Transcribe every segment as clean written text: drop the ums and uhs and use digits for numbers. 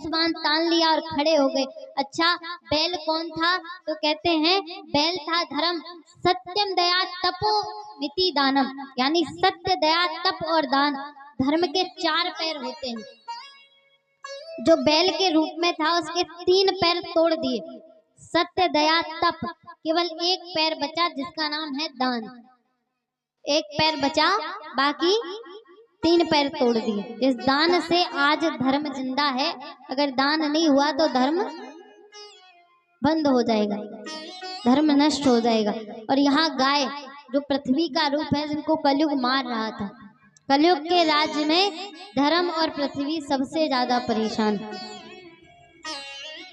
बांध तान लिया और खड़े हो गए। अच्छा, बैल कौन था? तो कहते हैं बैल था धर्म, सत्यम दया तपो नीति दानम, यानी सत्य, दया, तप और दान, धर्म के 4 पैर होते हैं। जो बैल के रूप में था उसके 3 पैर तोड़ दिए, सत्य, दया, तप, केवल एक पैर बचा जिसका नाम है दान। एक पैर बचा, बाकी 3 पैर तोड़ दिए। इस दान से आज धर्म जिंदा है। अगर दान नहीं हुआ तो धर्म बंद हो जाएगा, धर्म नष्ट हो जाएगा। और यहाँ गाय जो पृथ्वी का रूप है, जिनको कलयुग मार रहा था, कलयुग के राज्य में धर्म और पृथ्वी सबसे ज्यादा परेशान।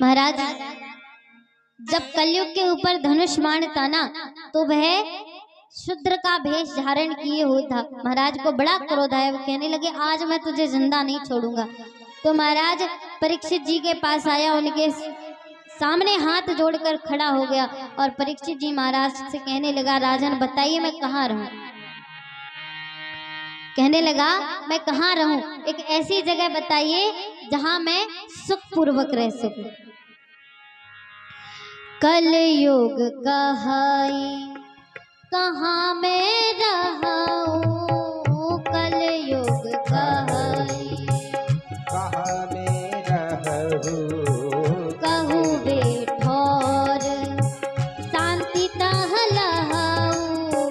महाराज जब कलयुग के ऊपर धनुष बाण ताना तो वह शूद्र का भेष धारण किए हुआ था। महाराज को बड़ा क्रोध आया, वो कहने लगे आज मैं तुझे जिंदा नहीं छोड़ूंगा। तो महाराज परीक्षित जी के पास आया, उनके सामने हाथ जोड़कर खड़ा हो गया और परीक्षित जी महाराज से कहने लगा, राजन बताइए मैं कहाँ रहूं? कहने लगा मैं कहाँ रहूं? एक ऐसी जगह बताइए जहां मैं सुखपूर्वक रह सकूं। कलयुग कहाई कहाँ मैं रहूं, कलयुग कहाई कहाँ मैं रहूं, कहूँ बेठौर शांति तह लहाऊं,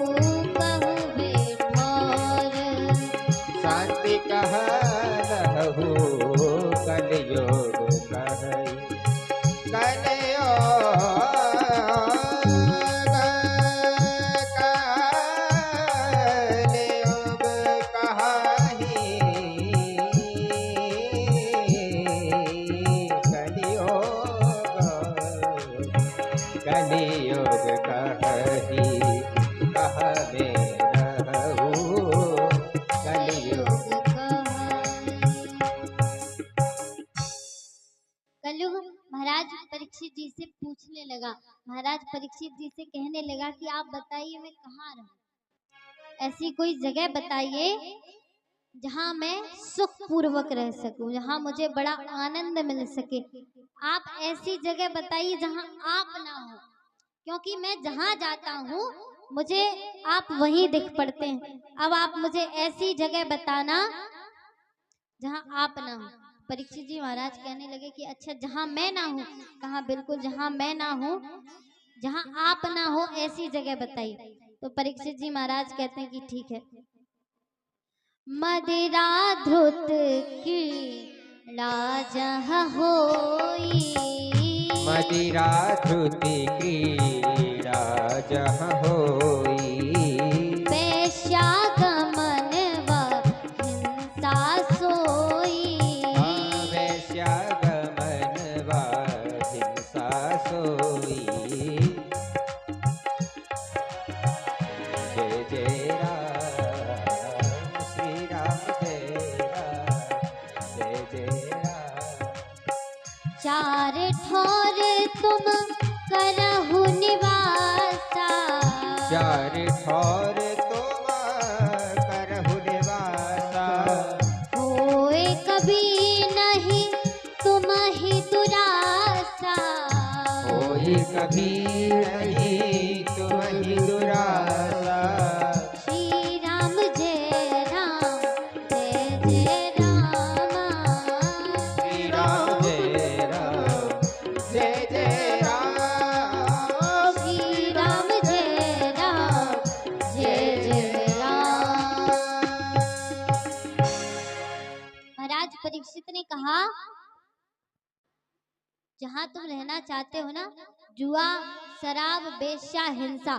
कहूँ बेठौर शांति कहाँ रहूं, कलयुग कहाई कलयुग कहाई कहाँ मैं रहूं, कलयुग कलयुग महाराज परीक्षित जी से पूछने लगा, महाराज परीक्षित जी से कहने लगा कि आप बताइए मैं कहाँ रहूं? ऐसी कोई जगह बताइए जहां मैं सुख पूर्वक रह सकूं, जहां मुझे बड़ा आनंद मिल सके। आप ऐसी जगह बताइए जहां आप ना हो, क्योंकि मैं जहां जाता हूं मुझे आप वहीं दिख पड़ते हैं। अब आप मुझे ऐसी जगह बताना जहां आप ना हो। परीक्षित जी महाराज कहने लगे कि अच्छा जहां मैं ना हूं? कहा बिल्कुल जहां मैं ना हूं, जहां आप ना हो ऐसी जगह बताइए। तो परीक्षित जी महाराज कहते हैं कि ठीक है। मदिरा धुत की जहाँ होई, मदिरा धुति क्रीड़ा जहाँ होई, वैश्या गमन व हिंसा सोई, वैश्या गमन व हिंसा सोई। जय जय राम श्री राम, जय जय राम। चार ठौर तुम करहु निवासा, चार ठौर तुम करहु निवासा, होए कभी नहीं तुम ही दुरासा, होई कभी नहीं तुम ही दुरासा। श्री राम जय राम, जय जय राम, श्री राम जय राम, जय जय राम। श्री राम जय राम, जय जय राम। महाराज परीक्षित ने कहा जहां तुम रहना चाहते हो ना, जुआ, शराब, बेश्या, हिंसा,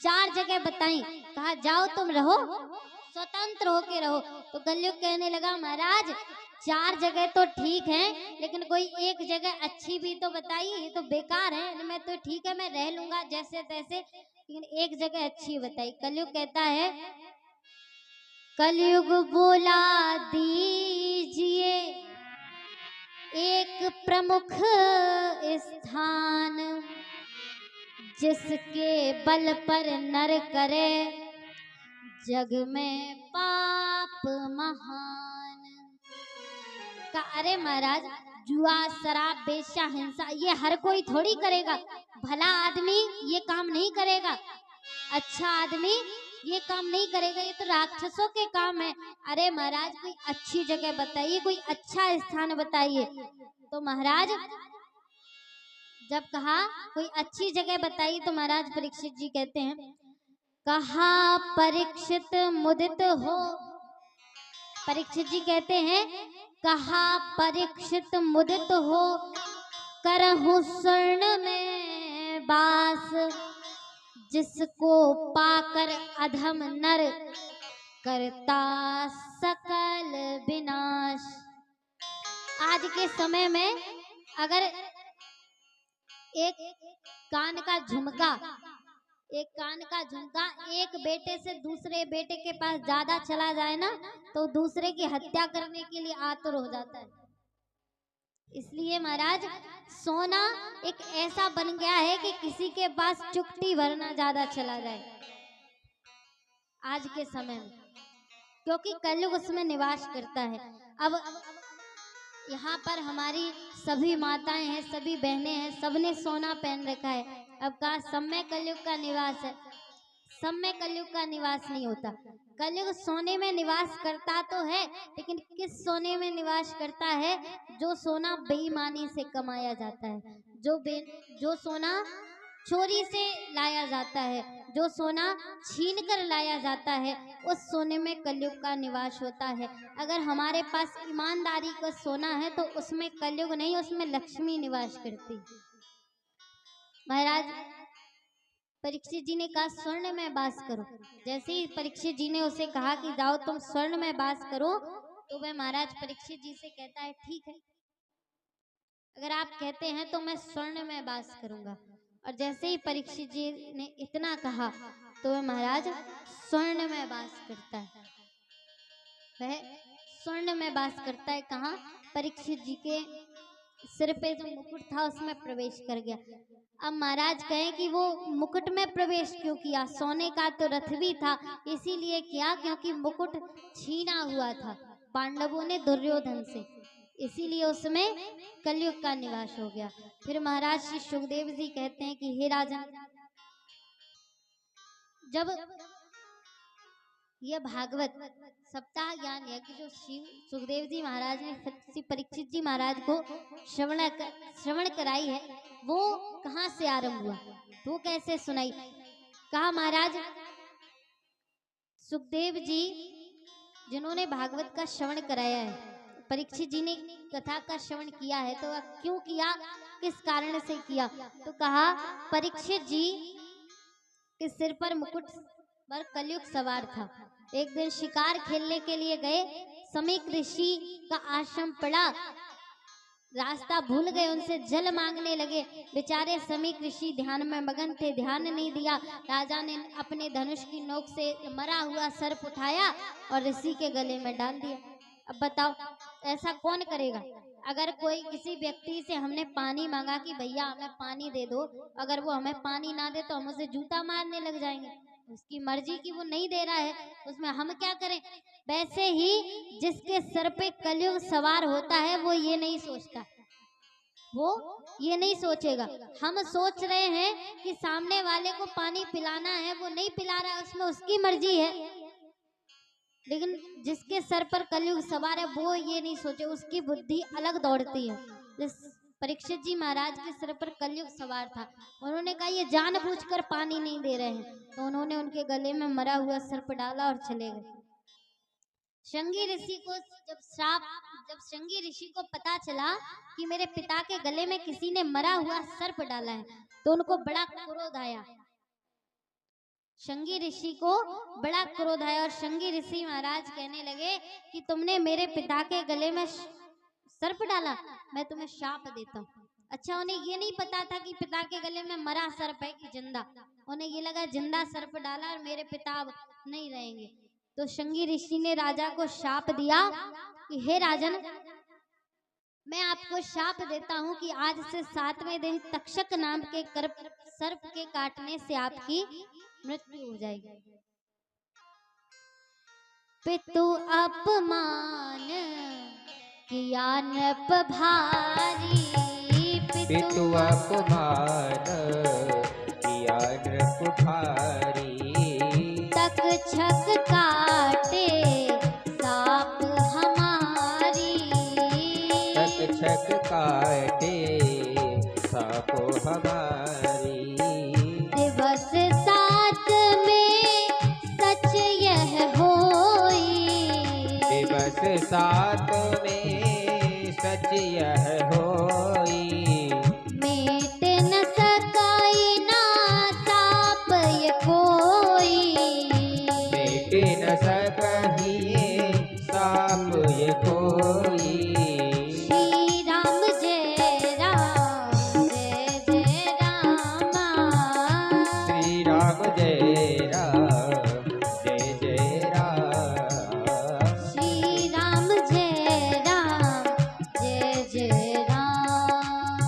4 जगह बताई। कहा जाओ तुम रहो, स्वतंत्र होके रहो। तो कलयुग कहने लगा महाराज 4 जगह तो ठीक है, लेकिन कोई एक जगह अच्छी भी तो बताइए, ये तो बेकार है। इनमें तो ठीक है मैं रह लूंगा जैसे तैसे, लेकिन एक जगह अच्छी बताई। कलयुग कहता है, कलयुग बोला दीजिए एक प्रमुख स्थान, जिसके बल पर नर करे जग में पाप महान। का अरे महाराज जुआ, शराब, बेश्या, हिंसा, ये हर कोई थोड़ी करेगा। भला आदमी ये काम नहीं करेगा, अच्छा आदमी ये काम नहीं करेगा, ये तो राक्षसों के काम है। अरे महाराज कोई अच्छी जगह बताइए, कोई अच्छा स्थान बताइए। तो महाराज जब कहा कोई अच्छी जगह बताइए तो महाराज परीक्षित जी कहते हैं, कहा परीक्षित मुदित हो। परीक्षित जी कहते हैं, कहा परीक्षित मुदित हो, करहु स्वर्ण में बास, जिसको पाकर अधम नर करता सकल विनाश। आज के समय में अगर एक कान का झुमका एक बेटे से दूसरे बेटे के पास ज्यादा चला जाए ना, तो दूसरे की हत्या करने के लिए आतुर हो जाता है। इसलिए महाराज सोना एक ऐसा बन गया है कि किसी के पास चुटकी भरना ज्यादा चला जाए आज के समय में, क्योंकि कलयुग उसमें निवास करता है। अब यहाँ पर हमारी सभी माताएं हैं, सभी बहनें हैं, सबने सोना पहन रखा है। अब कहा सब में कलयुग का निवास है, सब में कलयुग का निवास नहीं होता। कलयुग सोने में निवास करता तो है, लेकिन किस सोने में निवास करता है? जो सोना बेईमानी से कमाया जाता है, जो सोना चोरी से लाया जाता है, जो सोना छीन कर लाया जाता है, उस सोने में कलयुग का निवास होता है। अगर हमारे पास ईमानदारी का सोना है तो उसमें कलयुग नहीं, उसमें लक्ष्मी निवास करती। महाराज परीक्षित जी ने कहा स्वर्ण में वास करो। जैसे ही परीक्षित जी ने उसे कहा कि जाओ तुम स्वर्ण में वास करो, तो वह महाराज परीक्षित जी से कहता है ठीक है, अगर आप कहते हैं तो मैं स्वर्ण में वास करूंगा। और जैसे ही परीक्षित जी ने इतना कहा तो वह महाराज स्वर्ण में वास करता है। वह स्वर्ण में वास करता है। कहाँ? परीक्षित जी के सिर पे जो मुकुट था उसमें प्रवेश कर गया। अब महाराज कहें कि वो मुकुट में प्रवेश क्यों किया? सोने का तो रथ भी था, इसीलिए किया क्योंकि मुकुट छीना हुआ था पांडवों ने दुर्योधन से, इसीलिए उसमें कलयुग का निवास हो गया। फिर महाराज श्री सुखदेव जी कहते हैं कि हे राजन, जब यह भागवत सप्ताह ज्ञान यज्ञ जो श्री सुखदेव जी महाराज ने श्री परीक्षित जी महाराज को श्रवण कराई है, वो कहाँ से आरंभ हुआ, वो कैसे सुनाई? कहा महाराज सुखदेव जी जिन्होंने भागवत का श्रवण कराया है, परीक्षित जी ने कथा का श्रवण किया है, तो वह क्यों किया, किस कारण से किया? तो कहा परीक्षित जी के सिर पर मुकुट पर कलयुग सवार था। एक दिन शिकार खेलने के लिए गए, समीक ऋषि का आश्रम पड़ा, रास्ता भूल गए, उनसे जल मांगने लगे। बेचारे समीक ऋषि ध्यान में मगन थे, ध्यान नहीं दिया। राजा ने अपने धनुष की नोक से मरा हुआ सर्प उठाया और ऋषि के गले में डाल दिया। अब बताओ ऐसा कौन करेगा? अगर कोई किसी व्यक्ति से हमने पानी मांगा कि भैया हमें पानी दे दो, अगर वो हमें पानी ना दे तो हम उसे जूता मारने लग जाएंगे। उसकी मर्जी की वो नहीं दे रहा है, उसमें हम क्या करें? वैसे ही जिसके सर पे कलयुग सवार होता है वो ये नहीं सोचता, वो ये नहीं सोचेगा। हम सोच रहे हैं कि सामने वाले को पानी पिलाना है, वो नहीं पिला रहा है, उसमें उसकी मर्जी है। लेकिन जिसके सर पर कलयुग सवार है वो ये नहीं सोचे, उसकी बुद्धि अलग दौड़ती है। परीक्षित जी महाराज के सिर पर कलयुग सवार था, उन्होंने कहा ये जानबूझकर पानी नहीं दे रहे हैं, तो उन्होंने उनके गले में मरा हुआ सर्प डाला और चले गए। शृंगी ऋषि को जब शृंगी ऋषि को पता चला कि मेरे पिता के गले में किसी ने मरा हुआ सर्प डाला है, तो उनको बड़ा क्रोध आया। शृंगी ऋषि को बड़ा क्रोध आया और शृंगी ऋषि महाराज कहने लगे कि तुमने मेरे पिता के गले में सर्प डाला, मैं तुम्हें शाप देता हूँ। अच्छा, उन्हें ये नहीं पता था कि पिता के गले में मरा सर्प है कि जिंदा। उन्हें ये लगा जिंदा सर्प डाला और मेरे पिता अब नहीं रहेंगे। तो शृंगी ऋषि ने राजा को शाप दिया कि हे राजन, मैं आपको शाप देता हूँ कि आज से 7वें दिन तक्षक नाम के सर्प के काटने से आपकी मृत्यु हो जाएगी। पितु अपमान किया नृप भारी पितुआ कुमार किया नृप भारी तक छक काटे साप हमारी तक छक काटे सापो हमारी दिवस सात में सच यह होई दिवस सात में सच यह होई मेट न सकाई ना साप ये कोई मेट न सकहिए साप ये कोई श्री राम जय राम जय जय रामा श्री राम जय राम जय जय राम श्री राम जय राम जय जय राम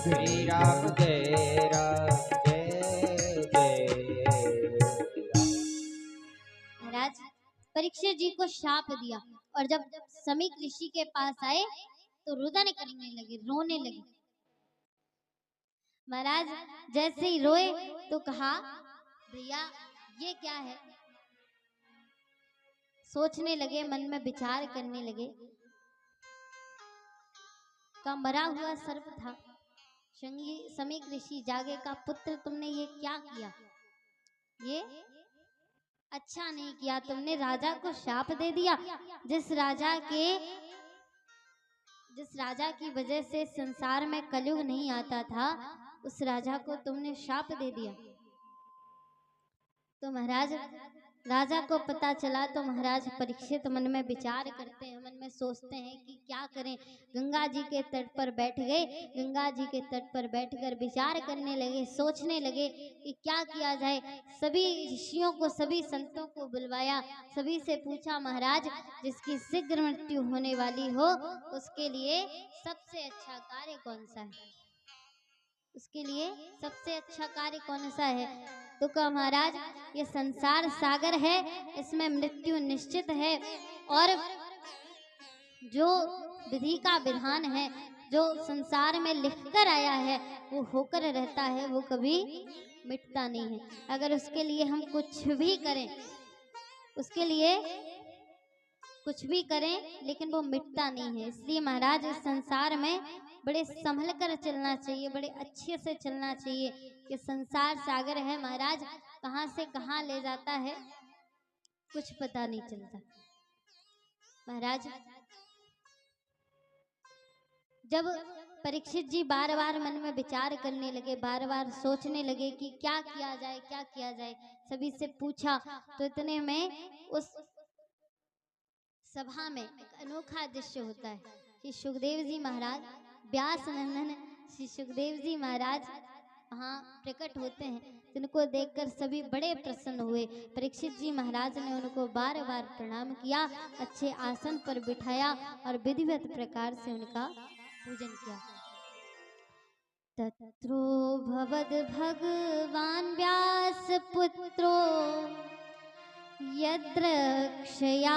श्री राम जय राम जय जय महाराज परीक्षित जी को शाप दिया और जब समीक ऋषि के पास आए तो रुदन करने लगे, रोने लगे। महाराज जैसे ही रोए तो कहा भैया ये क्या है। सोचने लगे, मन में विचार करने लगे। का मरा हुआ सर्प था। समीक ऋषि जागे का पुत्र तुमने ये क्या किया, ये अच्छा नहीं किया। तुमने राजा को शाप दे दिया। जिस राजा की वजह से संसार में कलयुग नहीं आता था, उस राजा को तुमने शाप दे दिया। तो महाराज राजा को पता चला तो महाराज परीक्षित मन में विचार करते हैं, मन में सोचते हैं कि क्या करें। गंगा जी के तट पर बैठ गए। गंगा जी के तट पर बैठकर विचार करने लगे, सोचने लगे कि क्या किया जाए। सभी ऋषियों को, सभी संतों को बुलवाया, सभी से पूछा महाराज जिसकी शीघ्र मृत्यु होने वाली हो उसके लिए सबसे अच्छा कार्य कौन सा है, उसके लिए सबसे अच्छा कार्य कौन सा है। तो कहा महाराज ये संसार सागर है, इसमें मृत्यु निश्चित है और जो विधि का विधान है, जो संसार में लिखकर आया है वो होकर रहता है, वो कभी मिटता नहीं है। अगर उसके लिए हम कुछ भी करें, उसके लिए कुछ भी करें लेकिन वो मिटता नहीं है। इसलिए महाराज इस संसार में बड़े संभल कर चलना चाहिए, बड़े अच्छे से चलना चाहिए कि संसार सागर है महाराज, कहाँ से कहाँ ले जाता है कुछ पता नहीं चलता। महाराज जब परीक्षित जी बार बार मन में विचार करने लगे, बार बार सोचने लगे कि क्या किया जाए, क्या किया जाए, सभी से पूछा तो इतने में उस सभा में एक अनोखा दृश्य होता है। श्री सुखदेव जी महाराज, व्यास नंदन श्री सुखदेव जी महाराज वहाँ प्रकट होते हैं, जिनको देखकर सभी बड़े प्रसन्न हुए। परीक्षित जी महाराज ने उनको बार बार प्रणाम किया, अच्छे आसन पर बिठाया और विधिवत प्रकार से उनका पूजन किया। तत्रो भवद भगवान व्यास पुत्रो यत्र क्षया